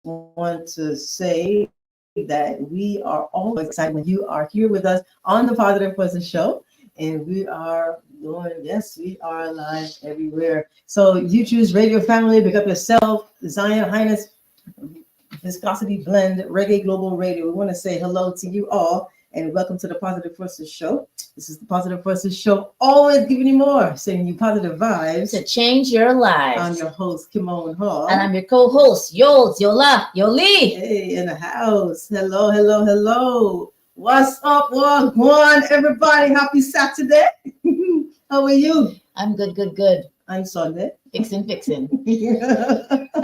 want to say that we are always excited when you are here with us on the Positive Person Show. And we are doing, yes, we are live everywhere. So you choose Radio Family, pick up yourself, Zion Highness, Viscosity Blend, Reggae Global Radio. We want to say hello to you all and welcome to the Positive Forces Show. This is the Positive Forces Show, always giving you more, sending you positive vibes to change your lives. I'm your host, Kimone Hall. And I'm your co-host, Yola, Yoli. Hey, in the house. Hello, hello, hello. What's up, Wagwan, everybody? Happy Saturday. How are you? I'm good. I'm Sunday. Fixin'. All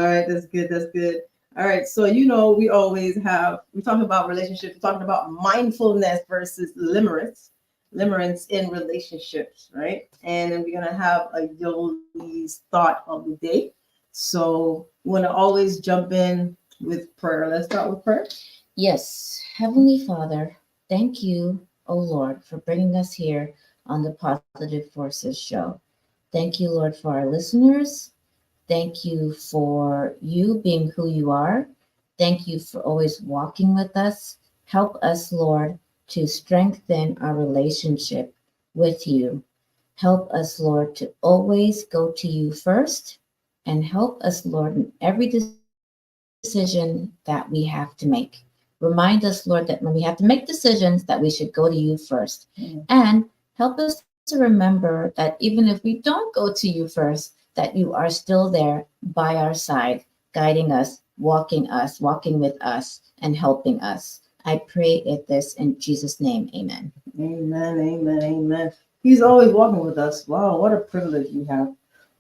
right, that's good. All right, so we always we're talking about relationships, we're talking about mindfulness versus limerence in relationships, right? And then we're gonna have a Yoli's thought of the day. So we want to always jump in with prayer. Let's start with prayer. Yes, Heavenly Father, thank you, oh Lord, for bringing us here on the Positive Forces Show. Thank you, Lord, for our listeners. Thank you for you being who you are. Thank you for always walking with us. Help us, Lord, to strengthen our relationship with you. Help us, Lord, to always go to you first, and help us, Lord, in every decision that we have to make. Remind us, Lord, that when we have to make decisions, that we should go to you first. And help us to remember that even if we don't go to you first, that you are still there by our side, guiding us, walking with us, and helping us. I pray this in Jesus' name. Amen. Amen. He's always walking with us. Wow, what a privilege we have.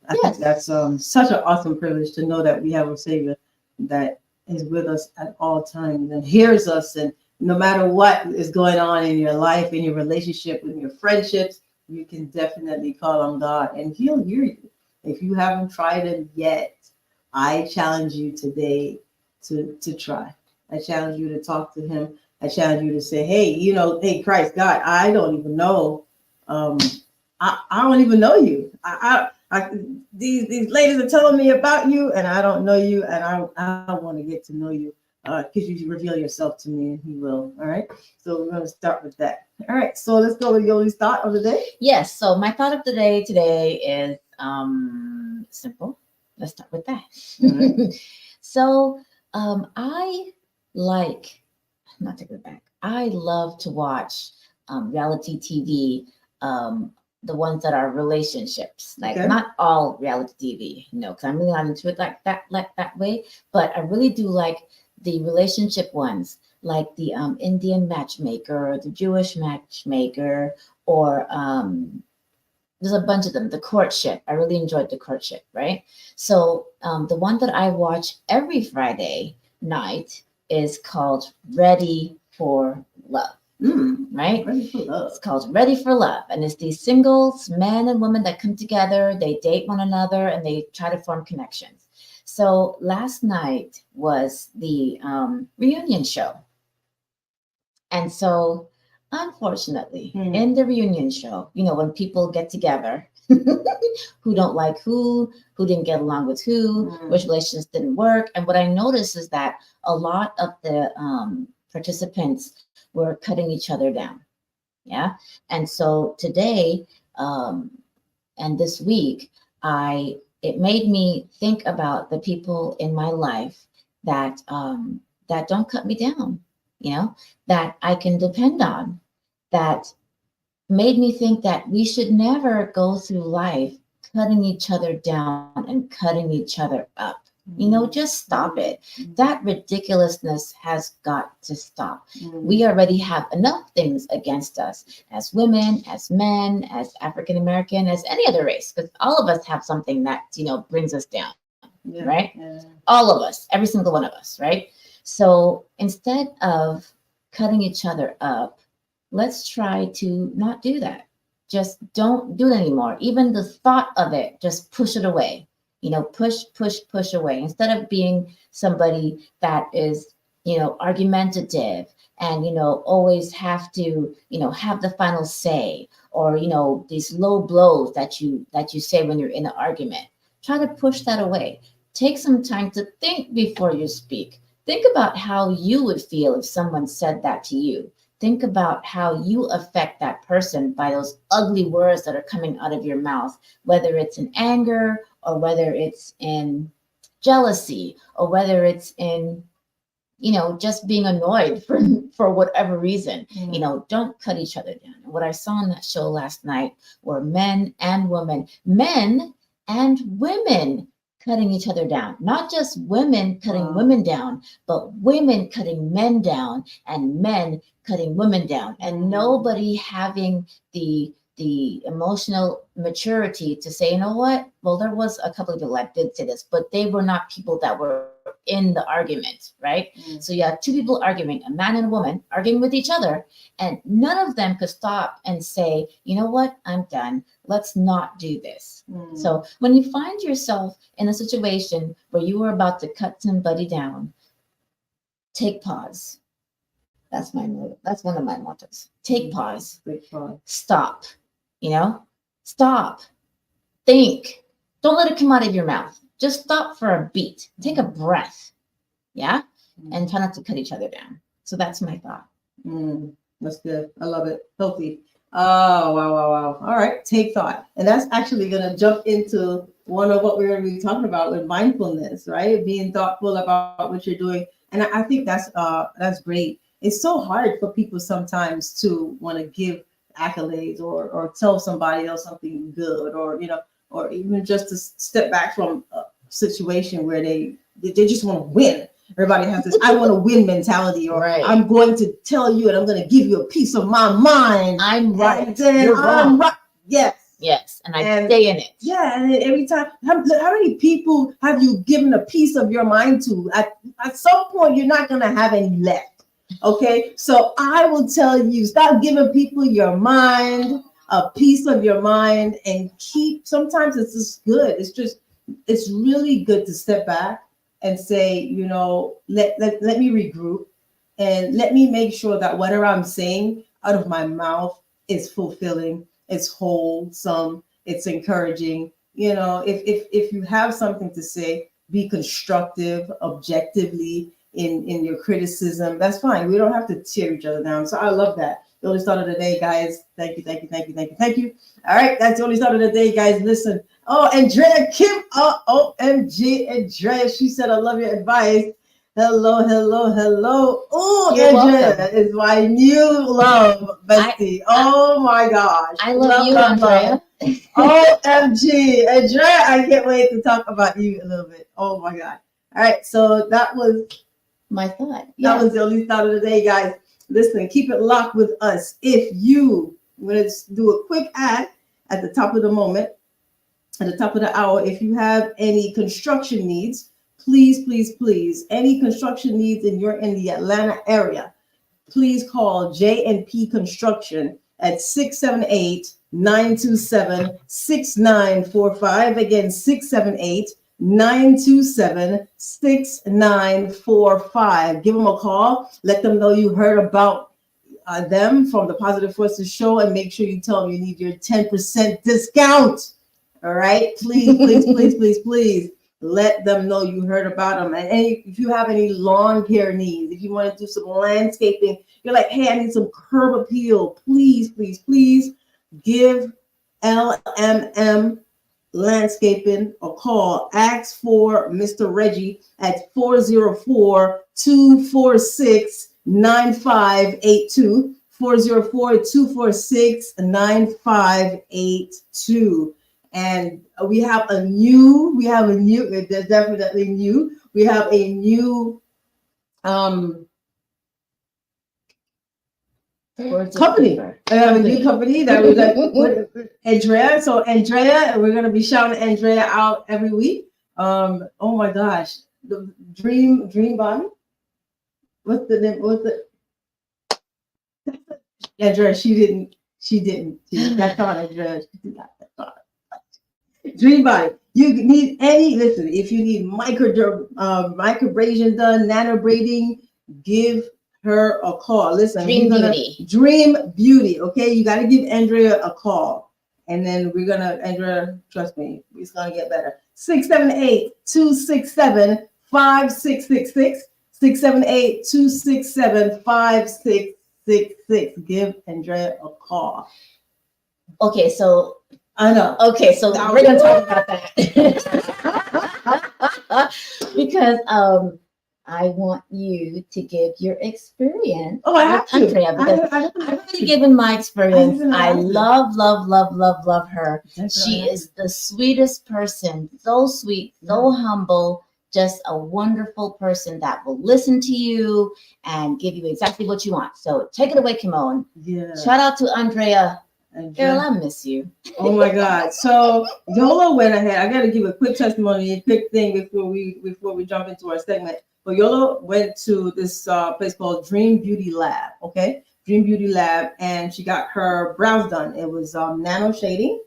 I think that's such an awesome privilege to know that we have a Savior that is with us at all times and hears us. And no matter what is going on in your life, in your relationship, in your friendships, you can definitely call on God and He'll hear you. If you haven't tried Him yet, I challenge you today to try. I challenge you to talk to Him. I challenge you to say, hey, Christ, God, I don't even know. I don't even know you. These ladies are telling me about you, and I don't know you, and I want to get to know you because you reveal yourself to me, and He will. All right. So we're going to start with that. All right. So let's go with Yoli's thought of the day. Yes. So my thought of the day today is simple. Let's start with that. Right. So I not take it back. I love to watch reality TV. The ones that are relationships, not all reality TV, because I'm really not into it like that way. But I really do like the relationship ones, like the Indian matchmaker, or the Jewish matchmaker, or there's a bunch of them. The courtship. I really enjoyed the courtship, right? So the one that I watch every Friday night is called Ready for Love. Right? Ready for Love. It's called Ready for Love. And it's these singles, men and women that come together, they date one another, and they try to form connections. So last night was the reunion show. And so, unfortunately, in the reunion show, when people get together, who don't like who didn't get along with who, which relationships didn't work. And what I noticed is that a lot of the participants were cutting each other down. Yeah. And so today and this week, it made me think about the people in my life that don't cut me down, that I can depend on, that made me think that we should never go through life cutting each other down and cutting each other up. Just stop it. That ridiculousness has got to stop. We already have enough things against us as women, as men, as African American, as any other race, because all of us have something that, brings us down, right? Yeah. All of us, every single one of us, right? So instead of cutting each other up, let's try to not do that. Just don't do it anymore. Even the thought of it, just push it away. Push away. Instead of being somebody that is, argumentative and, always have to, have the final say, or, these low blows that you say when you're in an argument. Try to push that away. Take some time to think before you speak. Think about how you would feel if someone said that to you. Think about how you affect that person by those ugly words that are coming out of your mouth, whether it's in anger or whether it's in jealousy or whether it's in just being annoyed for whatever reason. Don't cut each other down. And what I saw on that show last night were men and women cutting each other down. Not just women cutting women down, but women cutting men down and men cutting women down, and nobody having the emotional maturity to say, you know what? Well, there was a couple of people that did say this, but they were not people that were in the argument, right? So you have two people arguing, a man and a woman arguing with each other, and none of them could stop and say, you know what? I'm done. Let's not do this. So when you find yourself in a situation where you are about to cut somebody down, take pause. That's one of my mottos. Take pause. Stop. Stop. Think. Don't let it come out of your mouth. Just stop for a beat. Take a breath. Yeah. And try not to cut each other down. So that's my thought. That's good. I love it. Healthy. Oh, wow. All right. Take thought. And that's actually going to jump into one of what we're going to be talking about with mindfulness, right? Being thoughtful about what you're doing. And I think that's great. It's so hard for people sometimes to want to give accolades or tell somebody else something good, or even just to step back from a situation where they just want to win. Everybody has this I want to win mentality, or I'm going to tell you and I'm going to give you a piece of my mind. I'm right. And then You're wrong. right. Yes. And I stay in it. Yeah. And every time, how many people have you given a piece of your mind to? At some point, you're not going to have any left. Okay, so I will tell you, stop giving people your mind, a piece of your mind, and sometimes it's just good. It's really good to step back and say, let me regroup and let me make sure that whatever I'm saying out of my mouth is fulfilling, it's wholesome, it's encouraging. If you have something to say, be constructive, objectively, in your criticism. That's fine. We don't have to tear each other down. So I love that. The only start of the day, guys. Thank you. All right, that's the only start of the day, guys. Listen. Oh, Andrea Kim. OMG, Andrea. She said, I love your advice. Hello. Oh, Andrea is my new love bestie. Oh my gosh. I love you, Andrea. OMG, Andrea. I can't wait to talk about you a little bit. Oh my God. All right, so that was my thought. That was the only thought of the day, guys. Listen, keep it locked with us. If you want to do a quick ad at the top of the moment, at the top of the hour, if you have any construction needs, please, any construction needs in the Atlanta area, please call J&P Construction at 678-927-6945. Again, 678-927-6945. Give them a call. Let them know you heard about them from the Positive Forces show, and make sure you tell them you need your 10% discount. All right, please. Let them know you heard about them. And if you have any lawn care needs, if you want to do some landscaping, you're like, hey, I need some curb appeal. Please give LMM Landscaping a call. Ask for Mr. Reggie at 404-246-9582. 404-246-9582. And we have a new company. I have a new company that was with Andrea. So Andrea, we're gonna be shouting Andrea out every week. Oh my gosh, the Dream Body. What's the name? Andrea? She didn't. That's not Andrea. She did not. Dream Body. You need listen, if you need microbrasion done, nano braiding, give her a call. Listen, Dream Beauty. Okay, you got to give Andrea a call, and then Andrea, trust me, it's gonna get better. 678-267-5666. 678-267-5666. Give Andrea a call. Okay, so I know. Okay, so Now- we're gonna talk about that because I want you to give your experience. Oh, I have with to. Andrea, because I I've already given my experience. I have to. love her. Definitely. She is the sweetest person, so sweet, so humble, just a wonderful person that will listen to you and give you exactly what you want. So take it away, Kimone. Yeah. Shout out to Andrea. And Girl, I miss you. oh my God! So Yola went ahead. I got to give a quick testimony, a quick thing before we jump into our segment. But Yola went to this place called Dream Beauty Lab. Okay, Dream Beauty Lab, and she got her brows done. It was nano shading,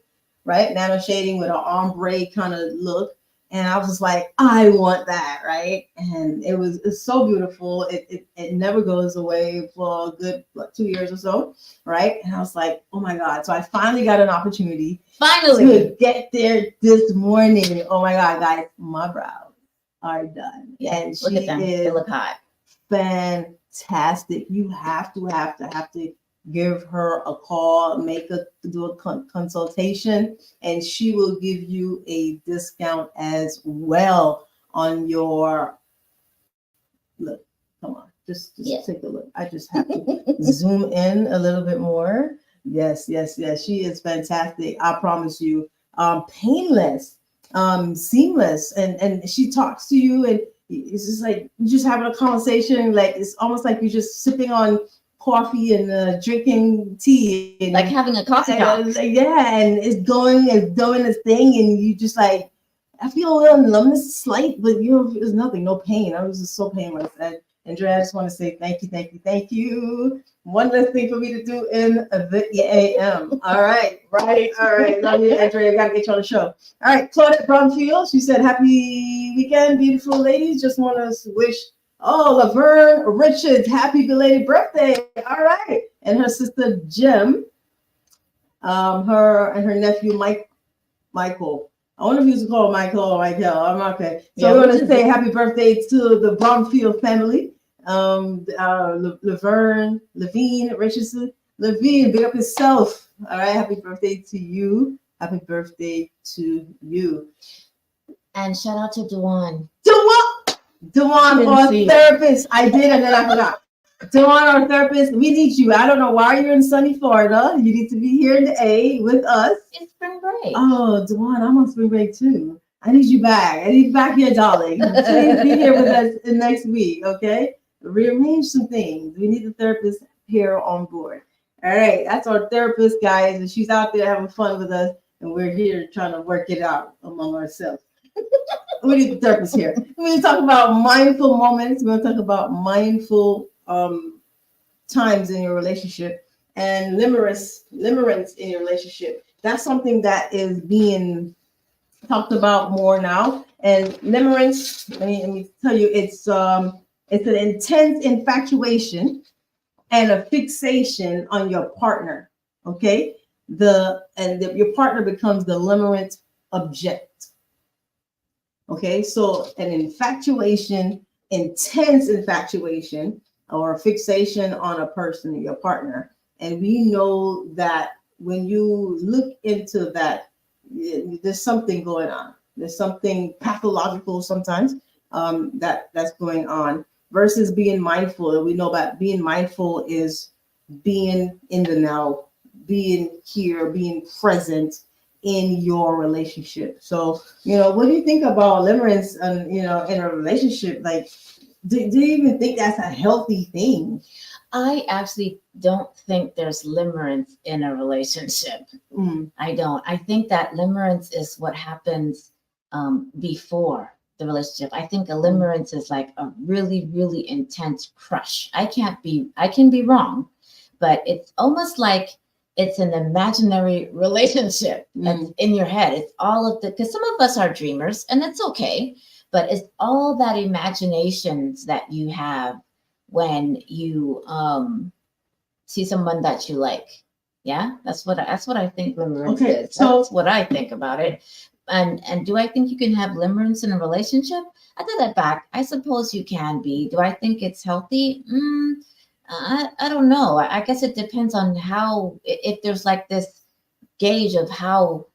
right? Nano shading with an ombre kind of look. And I was like, I want that, right? And it's so beautiful. It never goes away for a good 2 years or so, right? And I was like, oh my God. So I finally got an opportunity to get there this morning. Oh my God, guys, my brows are done. Yeah, and look she at them. is They look hot. fantastic. You have to give her a call, do a consultation, and she will give you a discount as well on your look. Come on, just take a look. I just have to zoom in a little bit more. Yes. She is fantastic. I promise you. Painless, seamless, and she talks to you, and it's just like you're just having a conversation. Like it's almost like you're just sipping on coffee and drinking tea, and, like having a coffee talk. Yeah, and it's doing its thing, and you just like I feel a little numbness, slight, but there's nothing, no pain. I was just so painless. And Andrea, I just want to say thank you. One less thing for me to do in the AM. All right. Love you, Andrea. Got to get you on the show. All right, Claudette Bromfield. She said, "Happy weekend, beautiful ladies. Just want to wish Laverne Richards happy belated birthday." All right, and her sister Jim, her and her nephew Michael. I wonder if he's called Michael or Michael. I'm okay. So we want to say happy birthday to the Bromfield family. Levine, Richardson. Levine, big up yourself. All right. Happy birthday to you. Happy birthday to you. And shout out to Dewan. Dewan, our therapist. I did, and then I forgot. Dewan, our therapist, we need you. I don't know why you're in sunny Florida. You need to be here in the A with us. It's spring break. Oh, Dewan, I'm on spring break too. I need you back. I need you back here, darling. Please be here with us next week, okay? Rearrange some things. We need the therapist here on board. All right, that's our therapist, guys, and she's out there having fun with us, and we're here trying to work it out among ourselves. We need the therapist here. We're going to talk about mindful moments. We're going to talk about mindful times in your relationship and limerence in your relationship. That's something that is being talked about more now. And limerence, let me tell you, it's an intense infatuation and a fixation on your partner. Okay, your partner becomes the limerence object. Okay, so an infatuation, intense infatuation, or a fixation on a person, your partner. And we know that when you look into that, there's something going on. There's something pathological sometimes that's going on versus being mindful. And we know that being mindful is being in the now, being here, being present in your relationship. So, what do you think about limerence and, in a relationship? Like, do you even think that's a healthy thing? I actually don't think there's limerence in a relationship. I don't. I think that limerence is what happens before the relationship. I think a limerence is like a really, really intense crush. I can be wrong, but it's almost like it's an imaginary relationship that's in your head. It's all of because some of us are dreamers, and it's okay, but it's all that imaginations that you have when you see someone that you like. Yeah, that's what I think limerence is. So that's what I think about it. And do I think you can have limerence in a relationship? I take that back. I suppose you can be. Do I think it's healthy? I don't know. I guess it depends on how, if there's like this gauge of how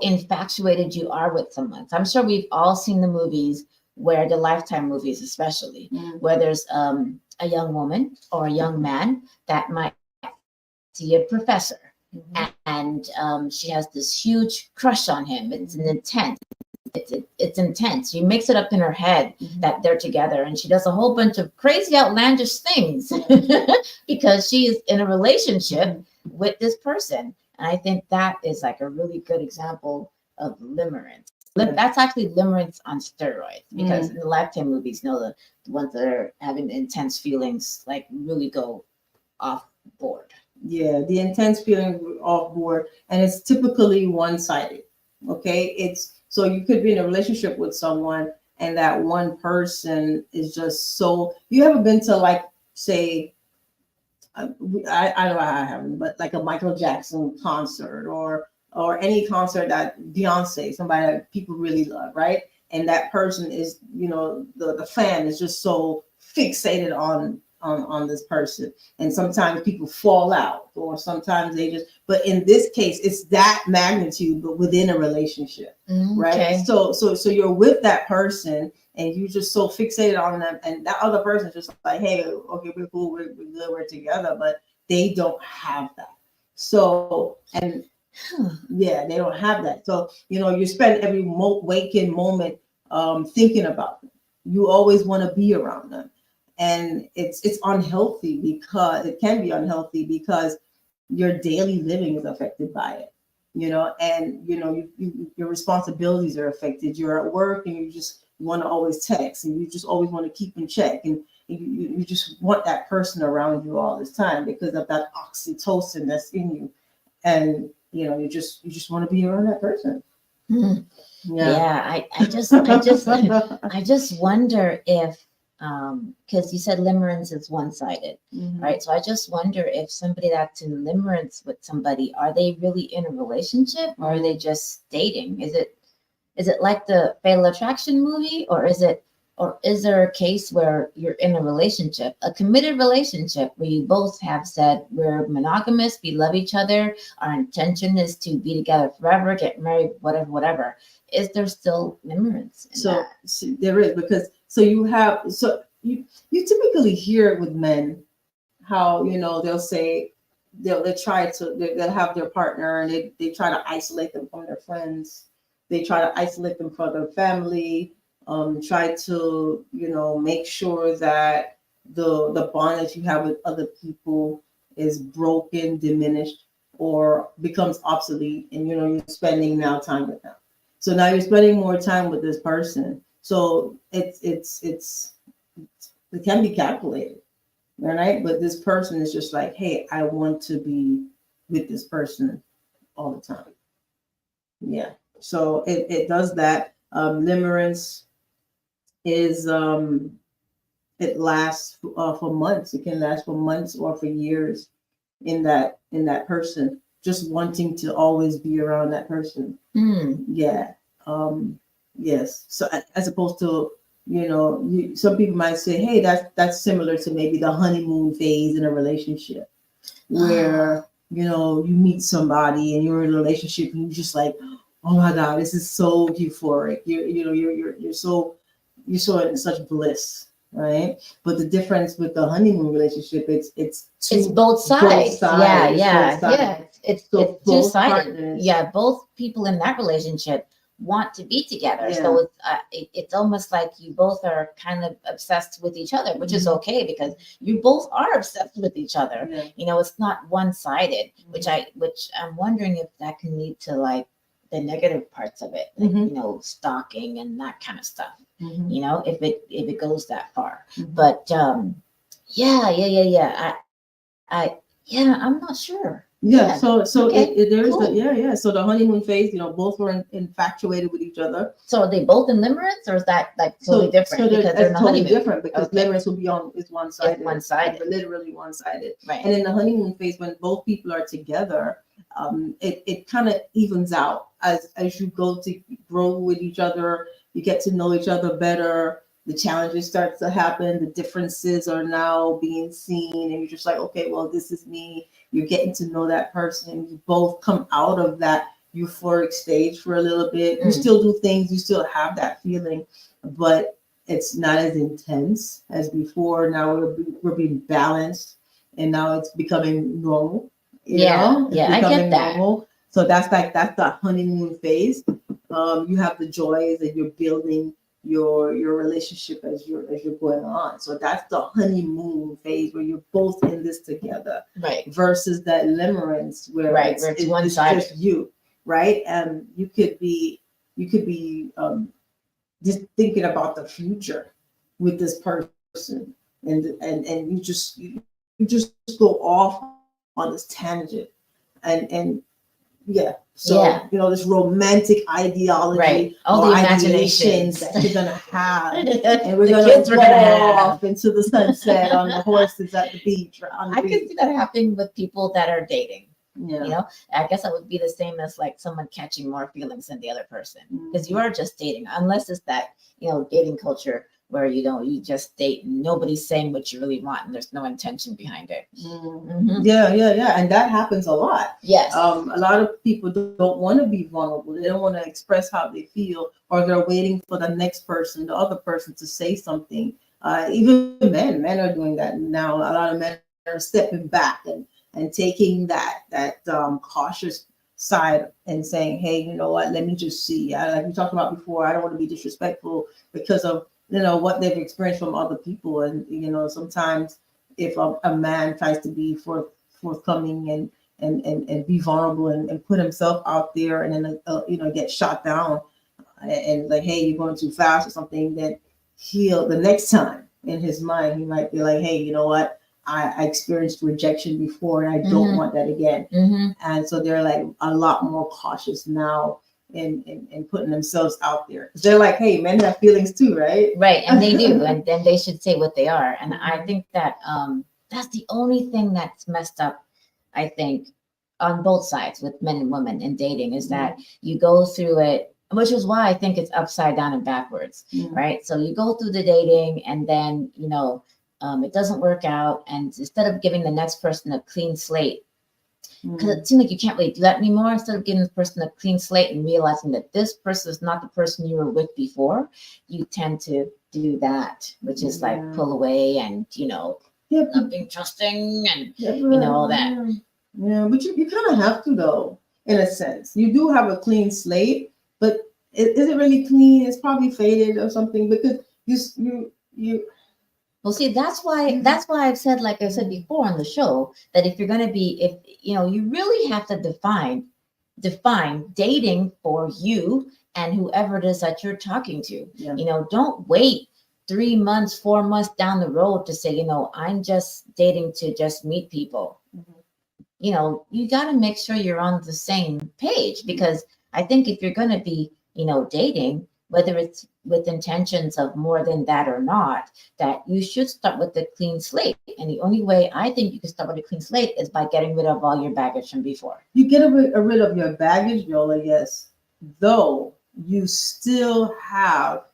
infatuated you are with someone. So I'm sure we've all seen the movies, where the Lifetime movies especially, where there's a young woman or a young man that might see a professor, and she has this huge crush on him. It's an intense. It's intense. She makes it up in her head that they're together, and she does a whole bunch of crazy, outlandish things because she is in a relationship with this person. And I think that is like a really good example of limerence. That's actually limerence on steroids, because in the Lifetime movies, the ones that are having intense feelings like really go off board. Yeah, the intense feeling off board, and it's typically one-sided. Okay, it's so you could be in a relationship with someone, and that one person is just so. You ever been to, like, say, I know I haven't, but like a Michael Jackson concert, or any concert that Beyonce, somebody that people really love, right? And that person is, the fan is just so fixated on this person. And sometimes people fall out, or sometimes they just, but in this case, it's that magnitude, but within a relationship, right? Okay. So you're with that person, and you're just so fixated on them, and that other person is just like, hey, okay, we're cool, we're good, we're together, but they don't have that. So, and yeah, they don't have that. So, you spend every waking moment thinking about them. You always want to be around them. And it's unhealthy, because it can be unhealthy because your daily living is affected by it, and your responsibilities are affected. You're at work, and you just want to always text, and you just always want to keep in check, and you just want that person around you all this time because of that oxytocin that's in you, and you just want to be around that person. Yeah, I just wonder if, because you said limerence is one-sided, right? So I just wonder if somebody that's in limerence with somebody, are they really in a relationship, or are they just dating? Is it like the Fatal Attraction movie, or is there a case where you're in a relationship, a committed relationship, where you both have said, we're monogamous, we love each other, our intention is to be together forever, get married, whatever. Is there still limerence in So that? there is, because you typically hear it with men, how they'll say they'll have their partner, and they try to isolate them from their friends, they try to isolate them from their family, try to make sure that the bond that you have with other people is broken, diminished, or becomes obsolete, and you're spending now time with them. So now you're spending more time with this person. So it can be calculated, right? But this person is just like, hey, I want to be with this person all the time. Yeah. So it does that. Limerence is it lasts for months. It can last for months or for years in that person, just wanting to always be around that person. Yeah. Yes. So as opposed to, some people might say, hey, that's similar to maybe the honeymoon phase in a relationship, where you meet somebody and you're in a relationship, and you're just like, oh my God, this is so euphoric. You're so in such bliss, right? But the difference with the honeymoon relationship, it's both sides. Yeah. It's two-sided. Partners. Yeah, both people in that relationship want to be together. Yeah. So it's almost like you both are kind of obsessed with each other, which is okay, because you both are obsessed with each other. Yeah. It's not one-sided, which I'm wondering if that can lead to like the negative parts of it, like, stalking and that kind of stuff. If it goes that far. But yeah. I'm not sure. Yeah, Yeah. so Okay. there is the Cool. yeah. So the honeymoon phase, both were infatuated with each other. So are they both in limerence, or is that like totally So different because they're in that's the totally honeymoon? different because Okay. limerence will be on is one It's sided, one sided. literally one sided. Right. And in the honeymoon phase, when both people are together, it kind of evens out as you go to grow with each other. You get to know each other better. The challenges start to happen. The differences are now being seen, and you're just like, okay, well, this is me. You're getting to know that person. You both come out of that euphoric stage for a little bit. You Mm. still do things. You still have that feeling, but it's not as intense as before. Now we're being balanced, and now it's becoming normal. Yeah. It's Yeah. I get becoming that. normal. So that's the honeymoon phase. You have the joys, and you're building your relationship as you're going on. So that's the honeymoon phase where you're both in this together. Right. Versus that limerence where Right. Where it's one sided. just you, right? And you could be just thinking about the future with this person, and you just go off on this tangent, and yeah, so Yeah. this romantic ideology Right. or All the ideations imaginations. that you're gonna have, and The we're gonna kids we're go gonna have. off into the sunset on the horses at the beach or on the I can beach. see that happening with people that are dating. Yeah. You know, I guess that would be the same as like someone catching more feelings than the other person because you are just dating, unless it's that, dating culture where you just date and nobody's saying what you really want and there's no intention behind it. Mm-hmm. Yeah, and that happens a lot. Yes. A lot of people don't want to be vulnerable. They don't want to express how they feel, or they're waiting for the next person, the other person, to say something. Even men are doing that now. A lot of men are stepping back and taking that cautious side and saying, hey, you know what? Let me just see. Like we talked about before, I don't want to be disrespectful because of what they've experienced from other people, and sometimes if a man tries to be forthcoming and be vulnerable and put himself out there, and then get shot down, and like, hey, you're going too fast or something, then he'll the next time in his mind he might be like, hey, you know what, I experienced rejection before and I don't want that again. And so they're like a lot more cautious now in putting themselves out there, because they're like, hey, men have feelings too, right? Right, and they do, and then they should say what they are. And I think that that's the only thing that's messed up, I think, on both sides with men and women in dating, is that you go through it, which is why I think it's upside down and backwards, right? So you go through the dating, and then it doesn't work out, and instead of giving the next person a clean slate, because it seems like you can't really do that anymore. Instead of giving the person a clean slate and realizing that this person is not the person you were with before, you tend to do that, which is like pull away and not being trusting and all that. Yeah, but you kind of have to, though, in a sense. You do have a clean slate, but is it really clean? It's probably faded or something, because you. Well, see, that's why I've said, like I said before on the show, that if you're going to be, if you really have to define dating for you and whoever it is that you're talking to. Yeah. Don't wait 3 months, 4 months down the road to say, I'm just dating to just meet people. You got to make sure you're on the same page, because I think if you're going to be, dating, whether it's with intentions of more than that or not, that you should start with a clean slate. And the only way I think you can start with a clean slate is by getting rid of all your baggage from before. You get rid of your baggage, Yola, yes. Though you still have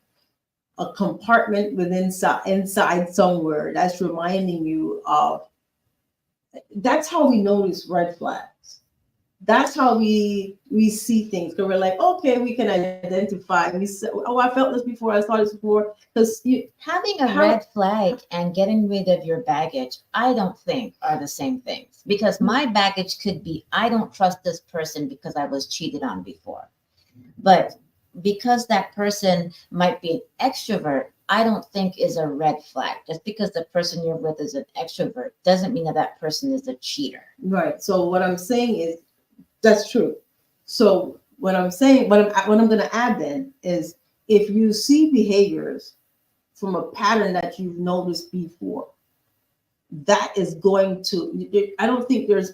a compartment inside somewhere that's reminding you of. That's how we notice red flags. That's how we see things. Because we're like, okay, we can identify. We say, oh, I felt this before. I saw this before. Because having a red flag and getting rid of your baggage, I don't think are the same things. Because my baggage could be, I don't trust this person because I was cheated on before. But because that person might be an extrovert, I don't think is a red flag. Just because the person you're with is an extrovert doesn't mean that person is a cheater. Right. So what I'm saying is, that's true. So what I'm saying, what I'm going to add then is, if you see behaviors from a pattern that you've noticed before, that is going to, I don't think there's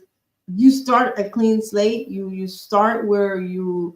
you start a clean slate. You start where you're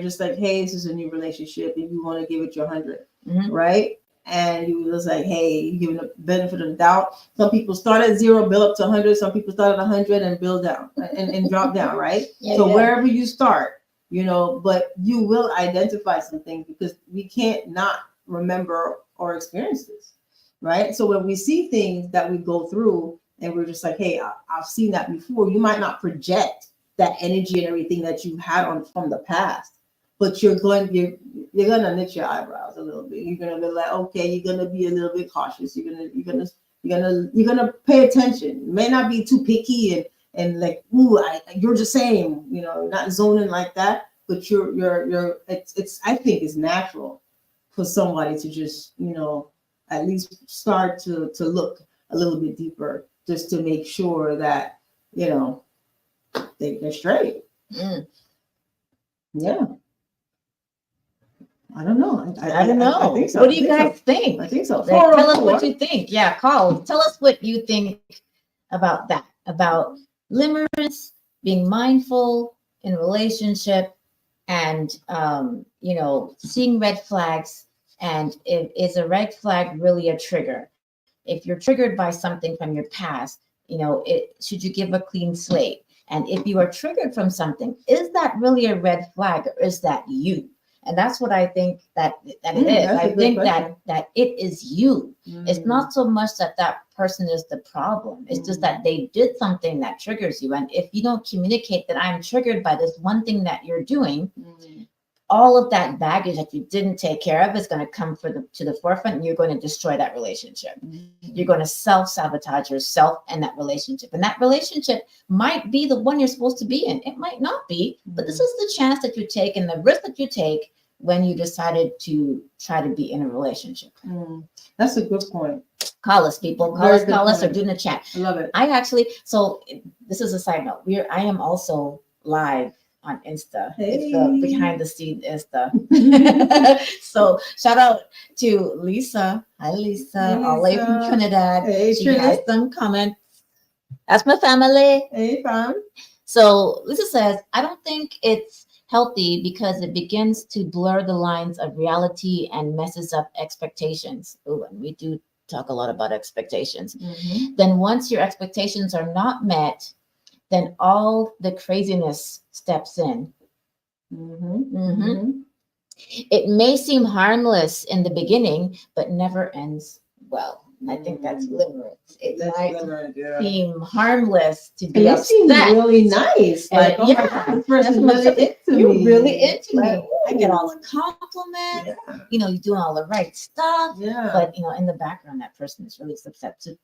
just like, hey, this is a new relationship, and you want to give it your 100, right? And you just like, hey, you give it the benefit of the doubt. Some people start at 0, build up to 100. Some people start at 100 and build down and drop down, right? So wherever you start, but you will identify some things because we can't not remember or experience this, right? So when we see things that we go through and we're just like, hey, I've seen that before, you might not project that energy and everything that you had on from the past, but you're gonna knit your eyebrows a little bit. You're gonna be like, okay, you're gonna be a little bit cautious. You're gonna pay attention. You may not be too picky and like, ooh, you're the same, not zoning like that, but it's I think it's natural for somebody to just, at least start to look a little bit deeper just to make sure that, they're straight. Yeah. I don't know. I don't know. I think so. What do you guys think? I think so. Like, tell us what you think. Yeah, call. Tell us what you think about that. About limerence, being mindful in relationship, and seeing red flags. And is a red flag really a trigger? If you're triggered by something from your past, should you give a clean slate? And if you are triggered from something, is that really a red flag or is that you? And that's what I think that it is. I think that it is you. It's not so much that person is the problem. It's just that they did something that triggers you. And if you don't communicate that I'm triggered by this one thing that you're doing, all of that baggage that you didn't take care of is going to come to the forefront, and you're going to destroy that relationship. You're going to self-sabotage yourself and that relationship. And that relationship might be the one you're supposed to be in. It might not be, but this is the chance that you take and the risk that you take when you decided to try to be in a relationship. That's a good point. Call us, people. Call us or do in the chat. I love it. So this is a side note. I am also live on Insta. Hey. It's the behind the scene Insta. So shout out to Lisa. Hi, Lisa. All the way from Trinidad. Hey, she has some comments. That's my family. Hey, fam. So Lisa says, I don't think it's healthy because it begins to blur the lines of reality and messes up expectations. Oh, and we do talk a lot about expectations. Then once your expectations are not met, then all the craziness steps in. It may seem harmless in the beginning, but never ends well. I think that's limerence. It might seem harmless to be upset. It seems really nice. Like, this person really into me. You're really into me. I get all the compliments. You're doing all the right stuff. But in the background, that person is really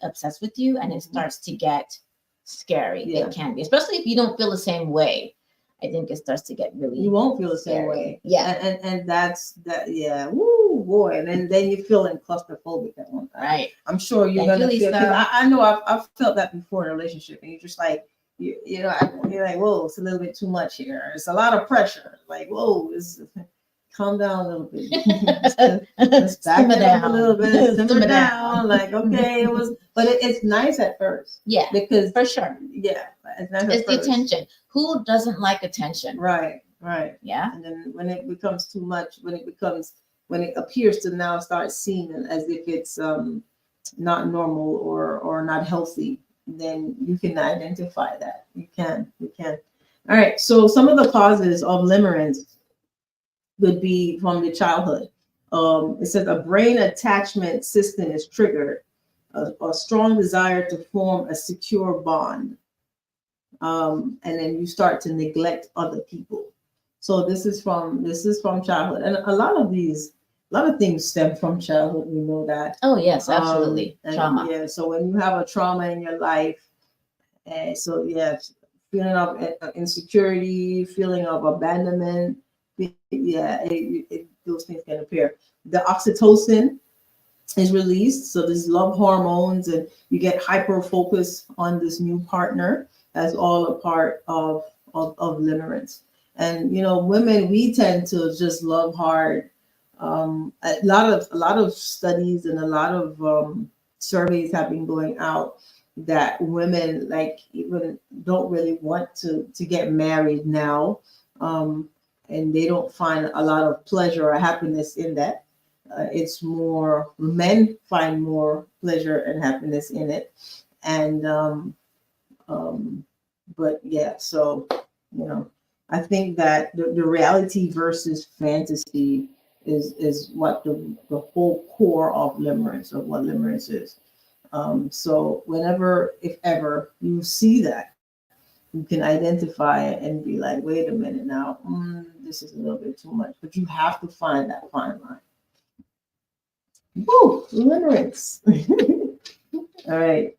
obsessed with you, and it starts to get scary. It can be, especially if you don't feel the same way. I think it starts to get really. You won't feel the same way. And that's that. Yeah. Woo, boy. And then you're feeling claustrophobic at one time. Right. I'm sure you're gonna feel. I know I've felt that before in a relationship, and you're just like, you're like, whoa, it's a little bit too much here. It's a lot of pressure. Like, whoa, calm down a little bit. Let's back it up a little bit. Simmer down. Like, okay, but it's nice at first. Yeah, because for sure. Yeah, it's the attention. Who doesn't like attention? Right. Yeah. And then when it becomes too much, when it appears to now start seeming as if it's not normal or not healthy, then you can identify that. You can. All right. So some of the causes of limerence would be from the childhood. It says a brain attachment system is triggered, a strong desire to form a secure bond. And then you start to neglect other people. So this is from childhood, and a lot of things stem from childhood. We know that. Oh yes, absolutely. Trauma. Yeah. So when you have a trauma in your life, feeling of insecurity, feeling of abandonment. Those things can appear. The oxytocin is released, so there's love hormones, and you get hyper focus on this new partner. That's all a part of limerence. And women, we tend to just love hard. A lot of studies and a lot of surveys have been going out that women like even don't really want to get married now, and they don't find a lot of pleasure or happiness in that. It's more men find more pleasure and happiness in it, and um, but yeah, so you know, I think that the reality versus fantasy is what the whole core of limerence, of what limerence is. So whenever, if ever, you see that, you can identify it and be like, wait a minute now, this is a little bit too much. But you have to find that fine line. Woo, limerence. All right.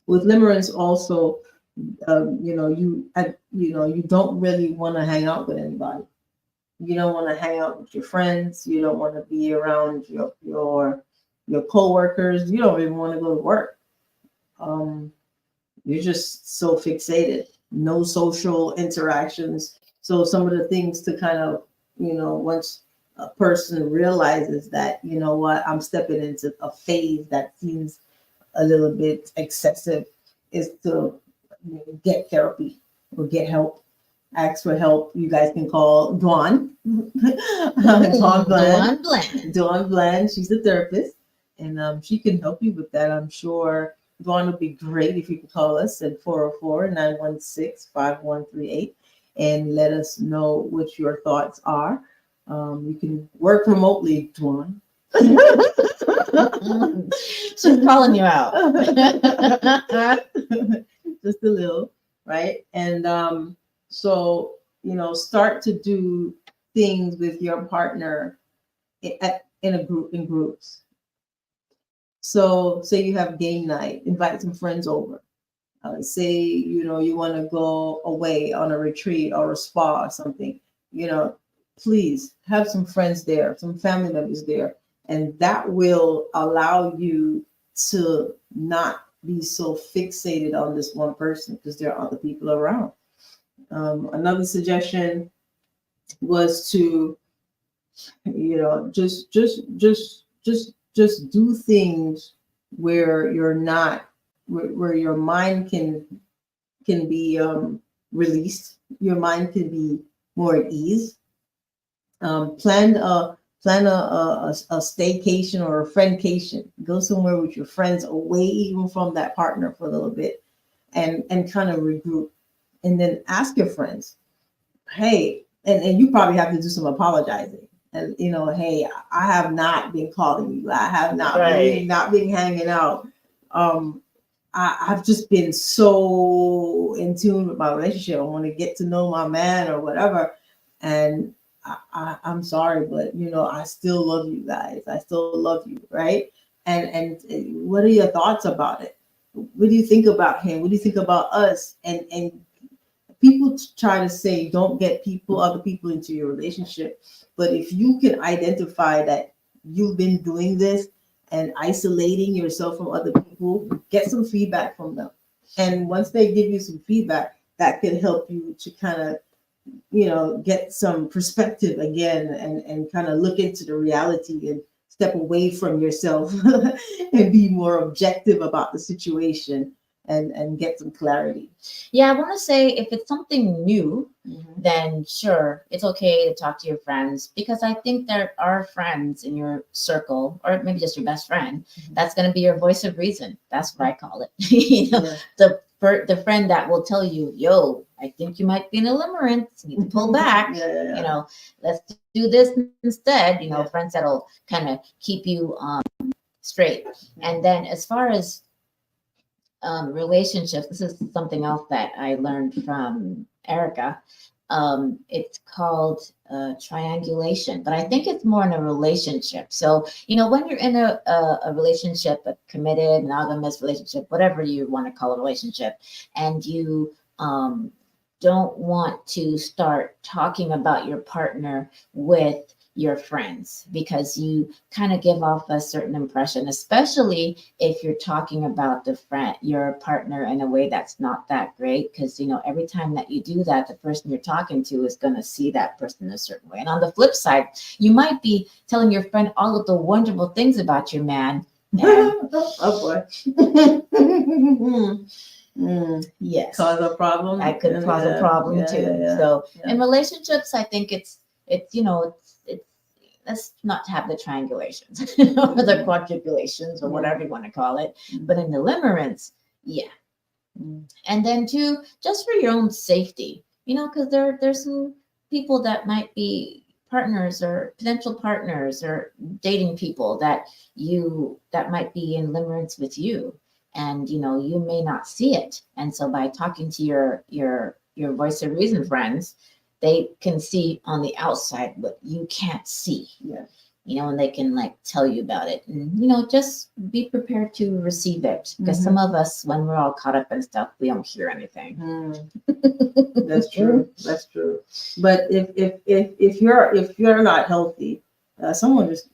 With limerence also, you don't really want to hang out with anybody. You don't want to hang out with your friends. You don't want to be around your coworkers. You don't even want to go to work. Um, you're just so fixated. No social interactions. So some of the things to kind of, once a person realizes that, you know what, I'm stepping into a phase that seems a little bit excessive, is to get therapy or get help. Ask for help. You guys can call Dawn. Dawn Bland. Dawn Bland. Dawn Bland. She's a therapist, and she can help you with that. I'm sure Dawn would be great if you could call us at 404-916-5138 and let us know what your thoughts are. You can work remotely, Dawn. She's calling you out. Just a little, right? And so, start to do things with your partner in groups. So say you have game night, invite some friends over. Say, you want to go away on a retreat or a spa or something, please have some friends there, some family members there. And that will allow you to not be so fixated on this one person because there are other people around. Another suggestion was to, just do things where you're not, where your mind can be released. Your mind can be more at ease. Plan a staycation or a friendcation. Go somewhere with your friends away even from that partner for a little bit, and kind of regroup, and then ask your friends, hey, and you probably have to do some apologizing. And hey, I have not been calling you. I have not been hanging out. I've just been so in tune with my relationship. I want to get to know my man or whatever. And I'm sorry, but I still love you guys. I still love you, right? And what are your thoughts about it? What do you think about him? What do you think about us? And people try to say don't get other people into your relationship, but if you can identify that you've been doing this and isolating yourself from other people, get some feedback from them. And once they give you some feedback, that can help you to kind of get some perspective again, and kind of look into the reality and step away from yourself and be more objective about the situation, and get some clarity. Yeah, I want to say if it's something new, then sure, it's okay to talk to your friends, because I think there are friends in your circle, or maybe just your best friend, that's going to be your voice of reason. That's what I call it. The friend that will tell you, yo, I think you might be in a limerence, you need to pull back. Let's do this instead. Friends that'll kind of keep you straight. And then as far as relationships, this is something else that I learned from Erica. It's called triangulation, but I think it's more in a relationship. So, when you're in a relationship, a committed, monogamous relationship, whatever you want to call a relationship, and you don't want to start talking about your partner with your friends, because you kind of give off a certain impression, especially if you're talking about your partner in a way that's not that great, because every time that you do that, the person you're talking to is going to see that person a certain way. And on the flip side, you might be telling your friend all of the wonderful things about your man, Yeah. Oh boy. Yes. Cause a problem. That could cause a problem too. So Yeah. in relationships, I think it's it's let's not have the triangulations or the quadrupulations or whatever you want to call it. But in the limerence, yeah. And then too, just for your own safety, because there's some people that might be partners or potential partners or dating people that might be in limerence with you, and you may not see it. And so by talking to your voice of reason friends, they can see on the outside what you can't see. Yeah. And they can like tell you about it, and just be prepared to receive it, because some of us, when we're all caught up in stuff, we don't hear anything. That's true. That's true. But if you're not healthy, someone just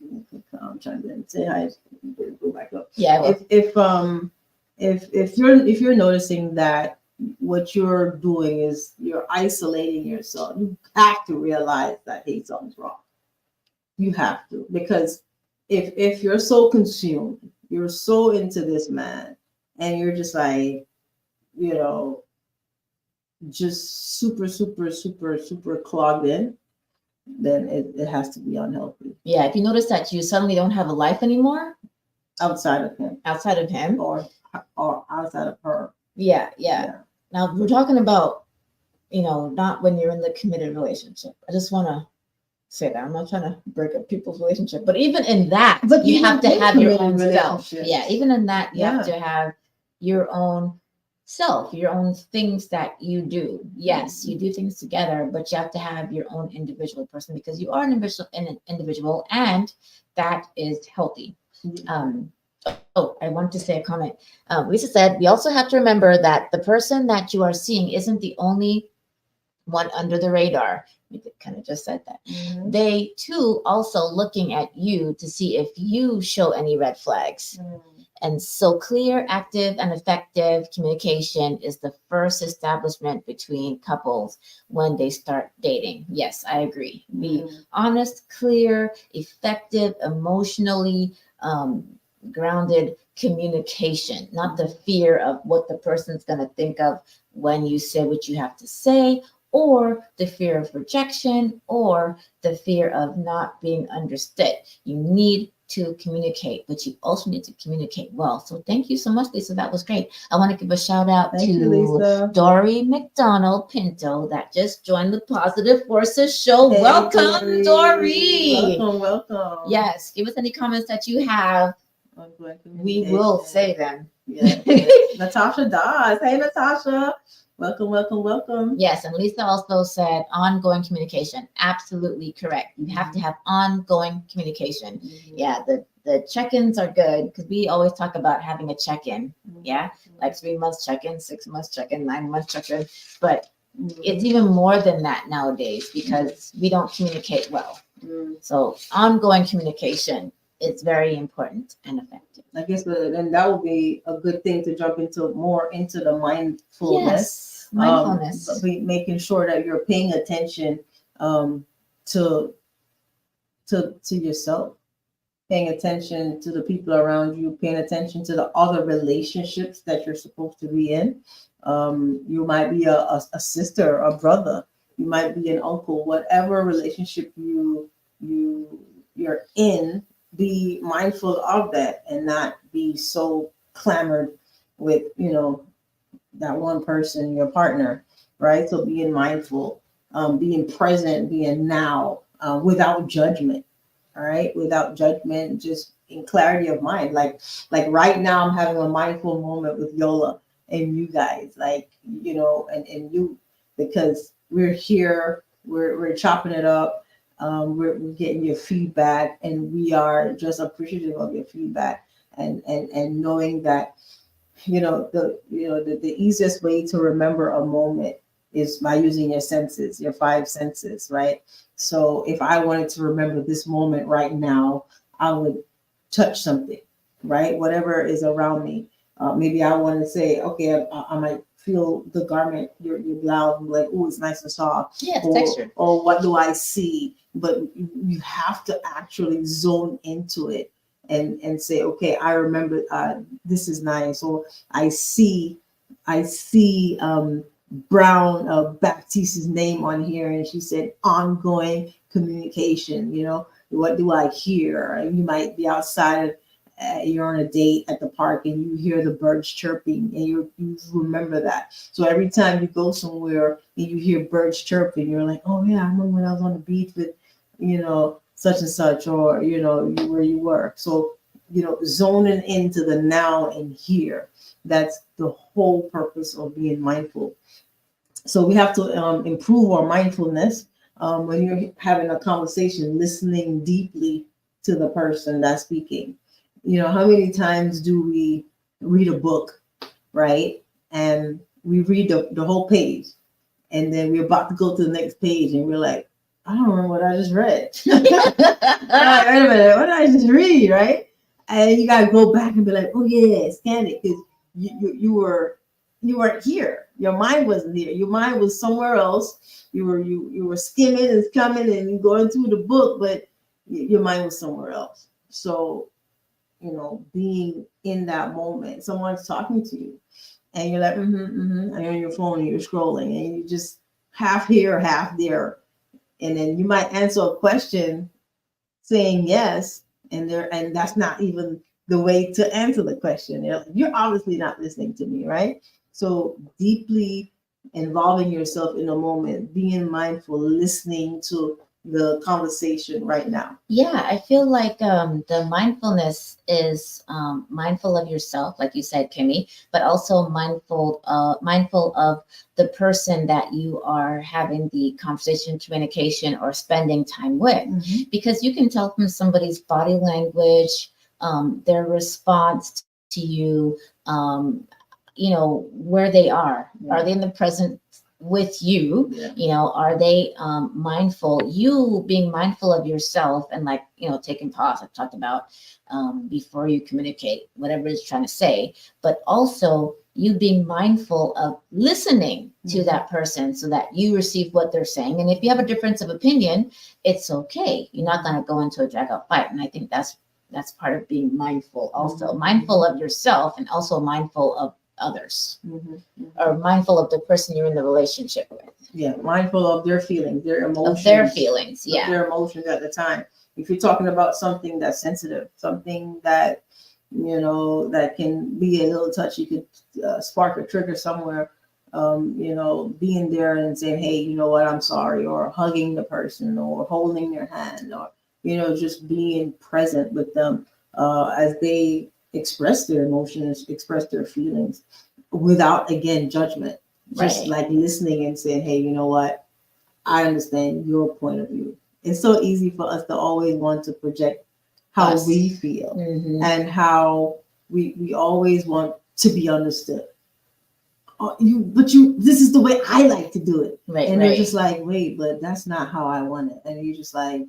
chimed in and say hi. Go back up. Yeah. Well, if you're noticing that what you're doing is you're isolating yourself, you have to realize that hey, something's wrong. You have to, because if you're so consumed, you're so into this man, and you're just like, just super clogged in, then it has to be unhealthy. Yeah, if you notice that you suddenly don't have a life anymore outside of him or outside of her. Yeah. Now we're talking about, not when you're in the committed relationship. I just want to say that I'm not trying to break up people's relationship, but even in that, but you have to have your own self. Yeah, even in that, you have to have your own self, your own things that you do. Yes, you do things together, but you have to have your own individual person, because you are an individual, and that is healthy. I want to say a comment. Lisa said, we also have to remember that the person that you are seeing isn't the only one under the radar. We kind of just said that. They too also looking at you to see if you show any red flags. And so clear, active, and effective communication is the first establishment between couples when they start dating. Yes, I agree. Be honest, clear, effective, emotionally grounded communication, not the fear of what the person's going to think of when you say what you have to say, or the fear of rejection, or the fear of not being understood. You need to communicate, but you also need to communicate well. So thank you so much, Lisa. That was great. I want to give a shout out to Dory McDonald Pinto that just joined the Positive Forces show. Hey, welcome, Dory. Welcome. Yes, give us any comments that you have. We will say them. Yeah. Natasha does. Hey, Natasha. Welcome. Yes, and Lisa also said ongoing communication. Absolutely correct. You have to have ongoing communication. Yeah, the check-ins are good, because we always talk about having a check-in. Yeah, like 3 months check-in, 6 months check-in, 9 months check-in. But it's even more than that nowadays, because we don't communicate well. So ongoing communication is very important and effective. I guess, and that would be a good thing to jump more into the mindfulness. Yes. Mindfulness. Making sure that you're paying attention to yourself, paying attention to the people around you, paying attention to the other relationships that you're supposed to be in. You might be a sister, a brother, you might be an uncle, whatever relationship you're in. Be mindful of that and not be so clamored with, that one person, your partner, right? So being mindful, being present, being now, without judgment, all right? Without judgment, just in clarity of mind. Like right now I'm having a mindful moment with Yola and you guys, and you, because we're here, we're chopping it up. We're getting your feedback, and we are just appreciative of your feedback, and knowing that the easiest way to remember a moment is by using your senses, your 5 senses, right? So if I wanted to remember this moment right now, I would touch something, right? Whatever is around me. Maybe I want to say, okay, I might feel the garment, your blouse, and be like, oh, it's nice and soft. Yeah, texture. Or what do I see? But you have to actually zone into it and say, okay, I remember this is nice, or I see Brown Baptiste's name on here, and she said ongoing communication. What do I hear? You might be outside, you're on a date at the park, and you hear the birds chirping, and you remember that. So every time you go somewhere and you hear birds chirping, you're like, oh yeah, I remember when I was on the beach with, such and such, or where you were. So zoning into the now and here. That's the whole purpose of being mindful. So we have to improve our mindfulness when you're having a conversation, listening deeply to the person that's speaking. How many times do we read a book, right? And we read the whole page, and then we're about to go to the next page, and we're like, I don't remember what I just read. Like, wait a minute, what did I just read, right? And you gotta go back and be like, oh yeah, scan it, because you weren't here. Your mind wasn't here. Your mind was somewhere else. You were skimming and coming and going through the book, but your mind was somewhere else. So being in that moment, someone's talking to you, and you're like, and you're on your phone and you're scrolling, and you just half here, half there, and then you might answer a question saying yes, and that's not even the way to answer the question. You're obviously not listening to me, right? So deeply involving yourself in a moment, being mindful, listening to the conversation right now. Yeah, I feel like the mindfulness is mindful of yourself, like you said, Kimmy, but also mindful of the person that you are having the conversation, communication, or spending time with, because you can tell from somebody's body language, their response to you, where they are. Yeah. Are they in the present with you? Yeah. Are they mindful? You being mindful of yourself, and taking pause, I've talked about before you communicate whatever it's trying to say, but also you being mindful of listening to that person so that you receive what they're saying. And if you have a difference of opinion, it's okay. You're not going to go into a drag out fight. And I think that's part of being mindful, also mindful of yourself, and also mindful of others, or mindful of the person you're in the relationship with. Yeah, mindful of their feelings, their emotions. Their emotions at the time. If you're talking about something that's sensitive, something that that can be a little touchy, could spark a trigger somewhere. Being there and saying, hey, you know what, I'm sorry, or hugging the person, or holding their hand, or just being present with them as they express their emotions, express their feelings, without, again, judgment. Just like listening and saying, hey, you know what, I understand your point of view. It's so easy for us to always want to project how we feel, and how we always want to be understood. This is the way I like to do it. And they're just like, wait, but that's not how I want it. And you're just like,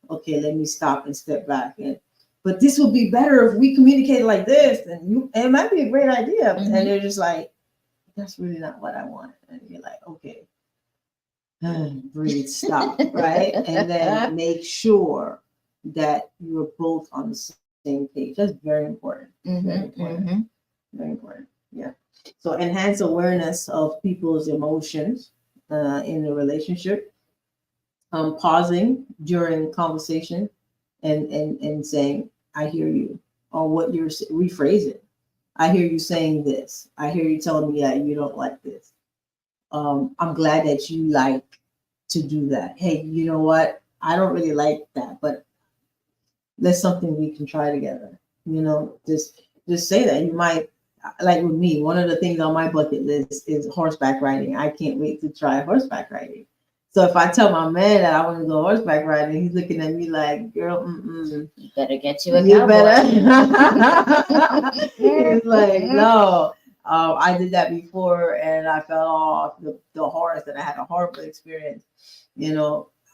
okay, let me stop and step back. But this would be better if we communicated like this. And it might be a great idea. And they're just like, that's really not what I want. And you're like, okay, breathe, stop, right? And then make sure that you're both on the same page. That's very important. Very important. Very important. Yeah. So enhance awareness of people's emotions in the relationship. Pausing during conversation and saying, I hear you, or what you're rephrasing. I hear you saying this. I hear you telling me that you don't like this. I'm glad that you like to do that. Hey, you know what? I don't really like that, but that's something we can try together. Just say that. You might, like with me, one of the things on my bucket list is horseback riding. I can't wait to try horseback riding. So if I tell my man that I want to go horseback riding, he's looking at me like, girl, you better get you a cowboy. He's like, no. I did that before and I fell off the horse and I had a horrible experience.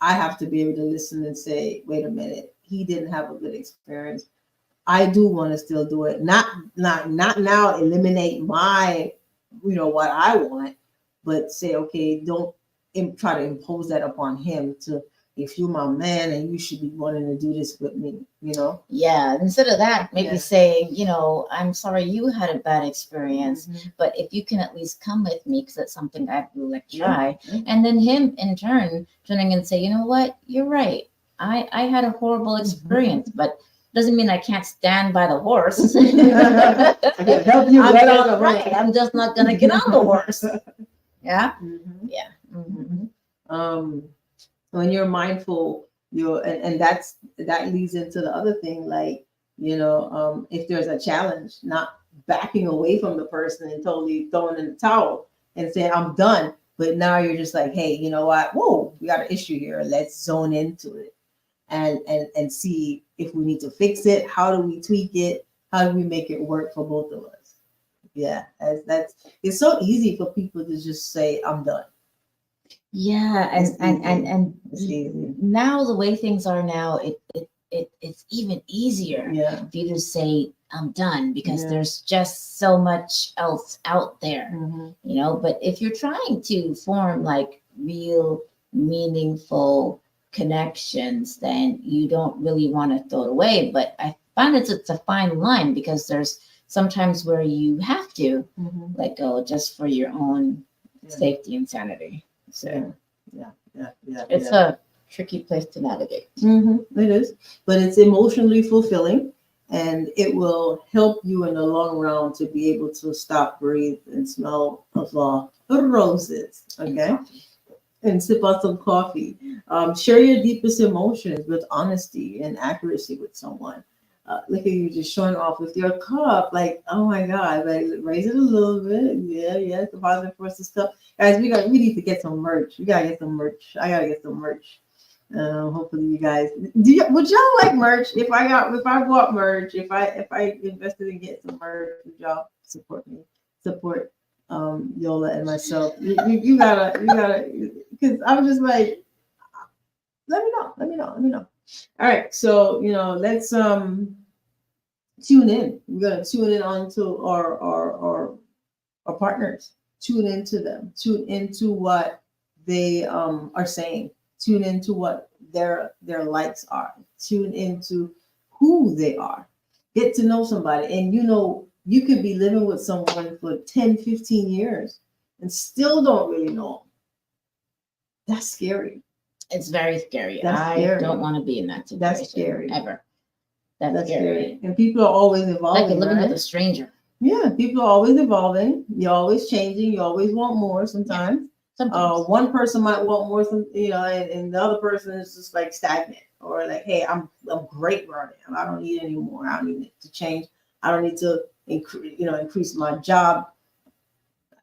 I have to be able to listen and say, wait a minute, he didn't have a good experience. I do want to still do it. Not now eliminate my, what I want, but say, okay, don't try to impose that upon him to if you're my man and you should be wanting to do this with me, you know? Yeah, instead of that, maybe Yeah. saying, I'm sorry you had a bad experience, Mhm. but if you can at least come with me because it's something I would like to Yeah, try. yeah. And then him in turn turning and say, you know what, you're right. I had a horrible experience, but doesn't mean I can't stand by the horse. I can help you get on the right. I'm just not gonna get on the horse. Yeah. Mhm. Yeah. Mhm. When you're mindful, and that leads into the other thing, like, if there's a challenge, not backing away from the person and totally throwing in the towel and saying I'm done, but now you're just like, hey, you know what, whoa, we got an issue here, let's zone into it and see if we need to fix it, how do we tweak it, how do we make it work for both of us. Yeah, that's it's so easy for people to just say I'm done. Yeah, It's and It's easy. now the way things are now, it's even easier Yeah. for you to say I'm done because Yeah. there's just so much else out there, Mhm. But if you're trying to form like real meaningful connections, then you don't really want to throw it away. But I find it's a fine line because there's sometimes where you have to Mhm. let go just for your own Yeah. safety and sanity. So Yeah. it's a tricky place to navigate. It is, but it's emotionally fulfilling, and it will help you in the long run to be able to stop, breathe, and smell of roses. Okay, and sip on some coffee. Share your deepest emotions with honesty and accuracy with someone. Look at you just showing off with your cup, like, oh my God, like raise it a little bit. Yeah, the positive force and stuff. Guys, we need to get some merch. We gotta get some merch. I gotta get some merch. Hopefully you guys would y'all like merch? If I bought merch, if I invested in getting some merch, would y'all support me? Support Yola and myself. You gotta because I'm just like, let me know. All right, so let's tune in. We're gonna tune in onto our partners. Tune into them. Tune into what they are saying. Tune into what their likes are. Tune into who they are. Get to know somebody, and you could be living with someone for 10, 15 years and still don't really know them. That's scary. It's very scary. That's I scary. don't want to be in that situation. That's scary. Ever. That's scary. And people are always evolving. Like living right? with a stranger. Yeah, people are always evolving. You're always changing. You always want more sometimes. Yeah, sometimes. One person might want more, and the other person is just like stagnant or like, hey, I'm great where I am. I don't need any more. I don't need to change. I don't need to increase my job.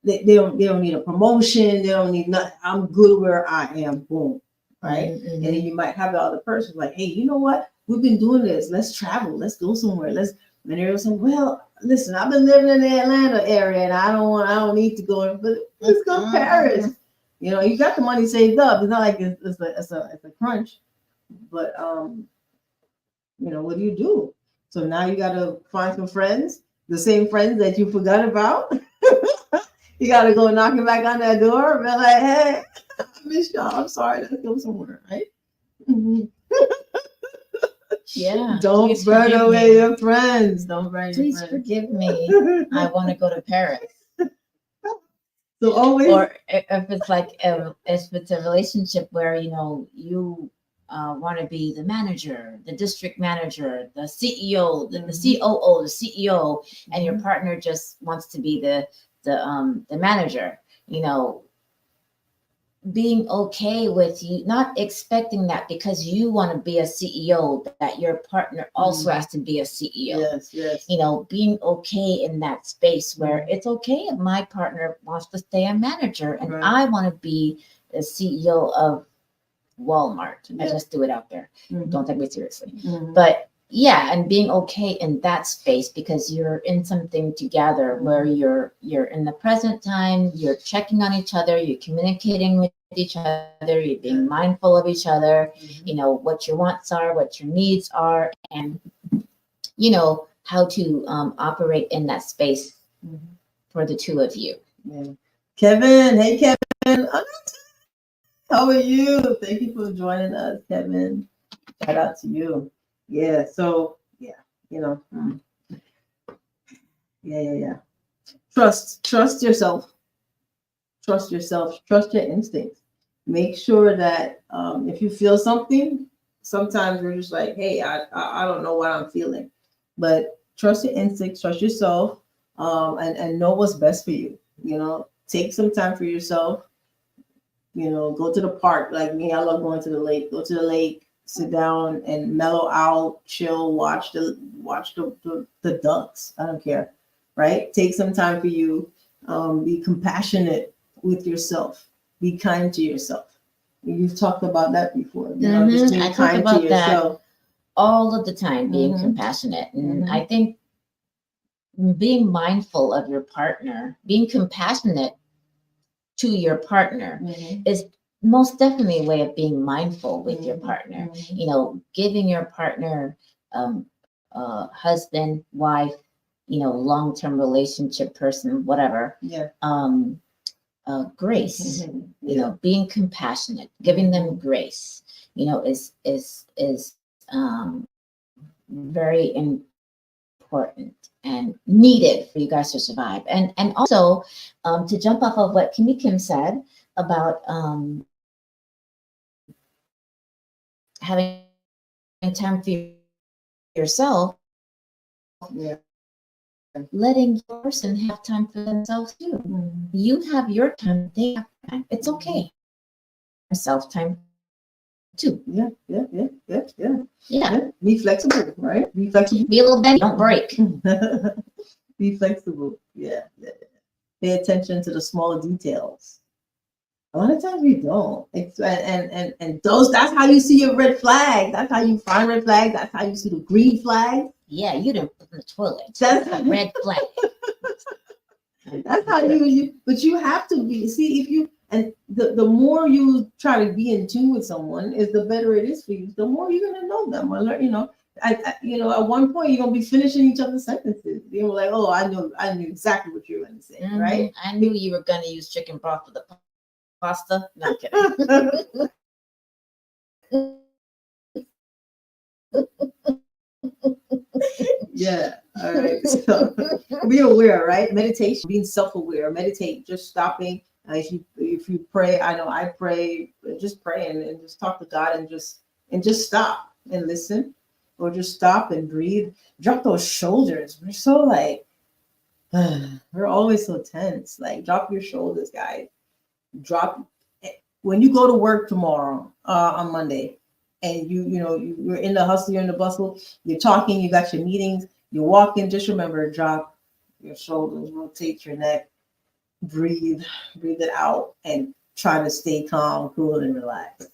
They don't need a promotion. They don't need nothing. I'm good where I am. Boom. Right. Mm-hmm. And then you might have the other person like, hey, you know what? We've been doing this. Let's travel. Let's go somewhere. And they're saying, well, listen, I've been living in the Atlanta area and I don't need to go, but let's go to Paris. You got the money saved up. It's not like it's a crunch, but what do you do? So now you got to find some friends, the same friends that you forgot about. You got to go knocking back on that door and be like, hey, I miss y'all. I'm sorry. Let's go somewhere, right? Yeah. Don't burn away your friends. Don't burn your friends. Please forgive me. I want to go to Paris. So always. Or if it's like if it's a relationship where you want to be the manager, the district manager, the CEO, the COO, the CEO, and your partner just wants to be the manager. Being okay with you not expecting that because you want to be a CEO that your partner also has to be a CEO. Yes. Being okay in that space where it's okay if my partner wants to stay a manager and I want to be the CEO of Walmart. I just do it out there. Don't take me seriously. But yeah, and being okay in that space because you're in something together where you're in the present time, you're checking on each other, you're communicating with each other, you're being mindful of each other, what your wants are, what your needs are, and how to operate in that space for the two of you. Kevin, hey Kevin. How are you? Thank you for joining us, Kevin. Shout out to you. Yeah. So yeah, you know, yeah. Trust yourself. Trust yourself. Trust your instincts. Make sure that if you feel something, sometimes you're just like, hey, I don't know what I'm feeling, but trust your instincts. Trust yourself, and know what's best for you. You know, take some time for yourself. You know, go to the park. Like me, I love going to the lake. Go to the lake, sit down and mellow out, chill, watch the ducks. I don't care, right? Take some time for you. Be compassionate with yourself. Be kind to yourself. You've talked about that before. You know, just I being talk kind to about that yourself. all of the time, being Mhm. compassionate. And Mhm. I think being mindful of your partner, being compassionate to your partner Mhm. is most definitely a way of being mindful with your Mhm. partner. Mhm. You know, giving your partner, husband, wife, long-term relationship person, whatever, Yeah. grace. Mhm. Being compassionate, giving them Mhm. grace, is very important and needed for you guys to survive. And also, to jump off of what Kimmy Kim said about having time for yourself, Yeah. letting your person have time for themselves too. Mhm. You have your time, they have time. It's okay. Self time too. Yeah. Yeah. Yeah. Be flexible, right? Be flexible. Be a little bend, don't break. Be flexible. Yeah. Pay attention to the smaller details. A lot of times we don't. And those that's how you see your red flag. That's how you find red flags. That's how you see the green flag. Yeah, you didn't put in the toilet. That's A red flag. that's how you but you have to be see if you and the more you try to be in tune with someone is the better it is for you. The more you're gonna know them. Or learn, at one point you're gonna be finishing each other's sentences. You're like, oh, I knew exactly what you were gonna say, right? I knew you were gonna use chicken broth for the pasta. No, I'm kidding. Yeah. All right. So be aware, right? Meditation, being self-aware. Meditate, just stopping. If you pray, I know I pray, just pray and just talk to God and just stop and listen, or just stop and breathe. Drop those shoulders. We're so like we're always so tense. Like drop your shoulders, guys. Drop when you go to work tomorrow on Monday, and you're in the hustle, you're in the bustle, you're talking, you got your meetings, you're walking. Just remember, drop your shoulders, rotate your neck, breathe it out, and try to stay calm, cool, and relaxed.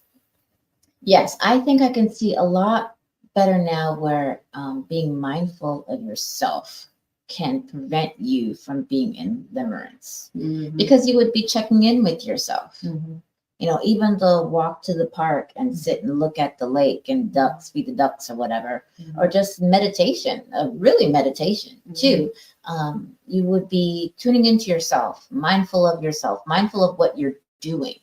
Yes, I think I can see a lot better now where being mindful of yourself can prevent you from being in limerence, because you would be checking in with yourself. Even the walk to the park and sit and look at the lake and ducks, feed the ducks or whatever, or just meditation, really meditation too. You would be tuning into yourself, mindful of what you're doing.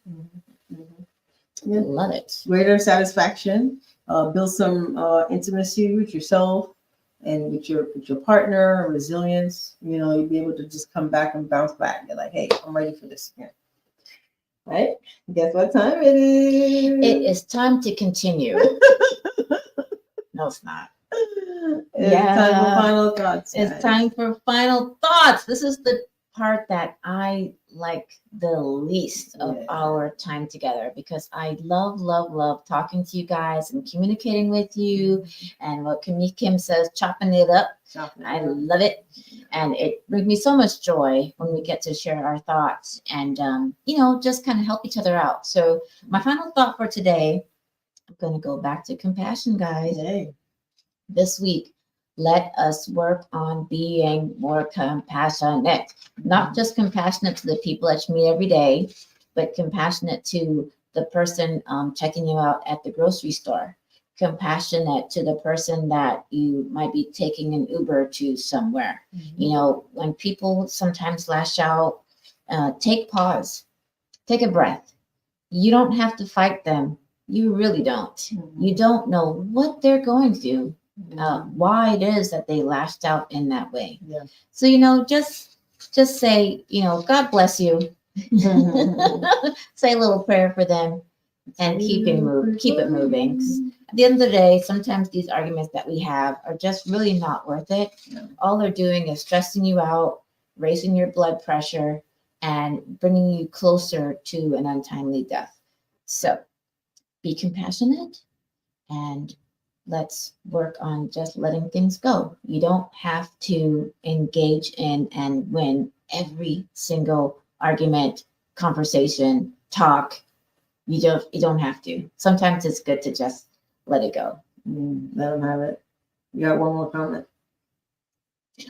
Yeah. Love it. Greater satisfaction, build some intimacy with yourself and with your partner, resilience. You'll be able to just come back and bounce back. You're like, hey, I'm ready for this again. Right? Guess what time it is? It is time to continue. No, it's not. It's time for final thoughts. It's guys. time for final thoughts. This is the part that I like the least of our time together, because I love talking to you guys and communicating with you. And what Kim says, chopping it up. I love it. And it brings me so much joy when we get to share our thoughts and, just kind of help each other out. So my final thought for today, I'm going to go back to compassion, guys. Yay. This week, let us work on being more compassionate. Not just compassionate to the people that you meet every day, but compassionate to the person checking you out at the grocery store. Compassionate to the person that you might be taking an Uber to somewhere. When people sometimes lash out, take pause, take a breath. You don't have to fight them. You really don't. You don't know what they're going through, why it is that they lashed out in that way. Yeah. So, just say, God bless you. Say a little prayer for them and keep it moving. 'Cause at the end of the day, sometimes these arguments that we have are just really not worth it. Yeah. All they're doing is stressing you out, raising your blood pressure, and bringing you closer to an untimely death. So be compassionate and let's work on just letting things go. You don't have to engage in and win every single argument, conversation, talk. You don't have to. Sometimes it's good to just let it go. Let them have it. You got one more comment?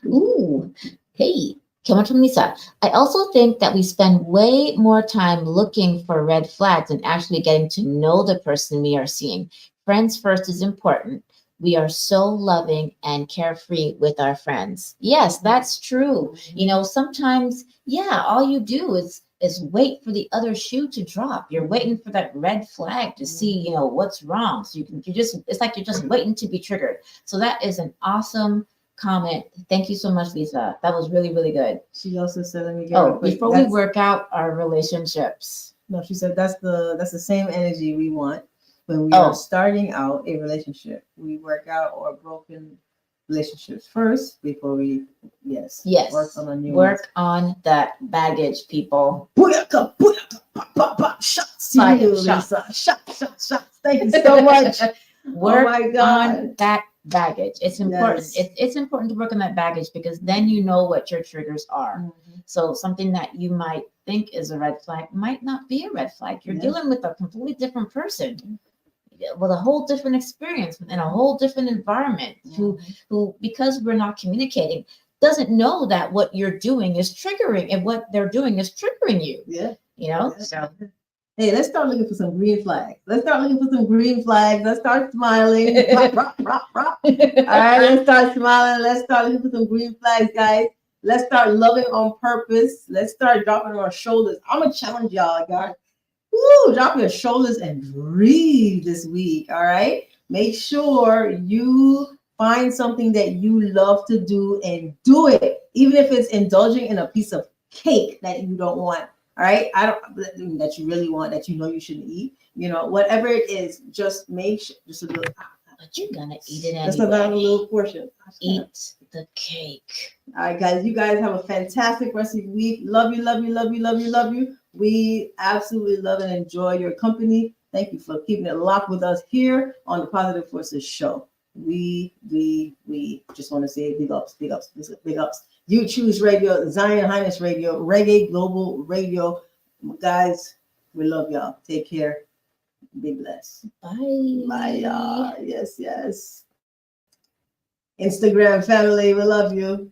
Ooh, hey, come on from Lisa. I also think that we spend way more time looking for red flags and actually getting to know the person we are seeing. Friends first is important. We are so loving and carefree with our friends. Yes, that's true. Sometimes, yeah, all you do is wait for the other shoe to drop. You're waiting for that red flag to see, what's wrong. So it's like you're just waiting to be triggered. So that is an awesome comment. Thank you so much, Lisa. That was really, really good. She also said, let me get before we work out our relationships. No, she said that's the same energy we want when we are starting out a relationship. We work out our broken relationships first before we work on a new on that baggage, people. Shots to you, Lisa. Shots. Thank you so much. Work on that baggage. It's important. Yes. It's important to work on that baggage because then you know what your triggers are. Mm-hmm. So something that you might think is a red flag might not be a red flag. You're dealing with a completely different person with a whole different experience in a whole different environment who because we're not communicating doesn't know that what you're doing is triggering and what they're doing is triggering you. So hey, let's start looking for some green flags. Let's start smiling. All right, let's start smiling. Let's start looking for some green flags, guys. Let's start loving on purpose. Let's start dropping our shoulders. I'm going to challenge y'all, guys. Drop your shoulders and breathe this week, all right? Make sure you find something that you love to do and do it, even if it's indulging in a piece of cake that you don't want. All right, that you really want, that you know you shouldn't eat. Whatever it is, just make sure, just a little. But you're gonna eat it anyway. Just a little portion. Eat the cake. All right, guys. You guys have a fantastic rest of your week. Love you. We absolutely love and enjoy your company. Thank you for keeping it locked with us here on the Positive Forces Show. We just want to say big ups. You Choose Radio, Zion Highness Radio, Reggae Global Radio. Guys, we love y'all. Take care. Be blessed. Bye, y'all. Yes. Instagram family, we love you.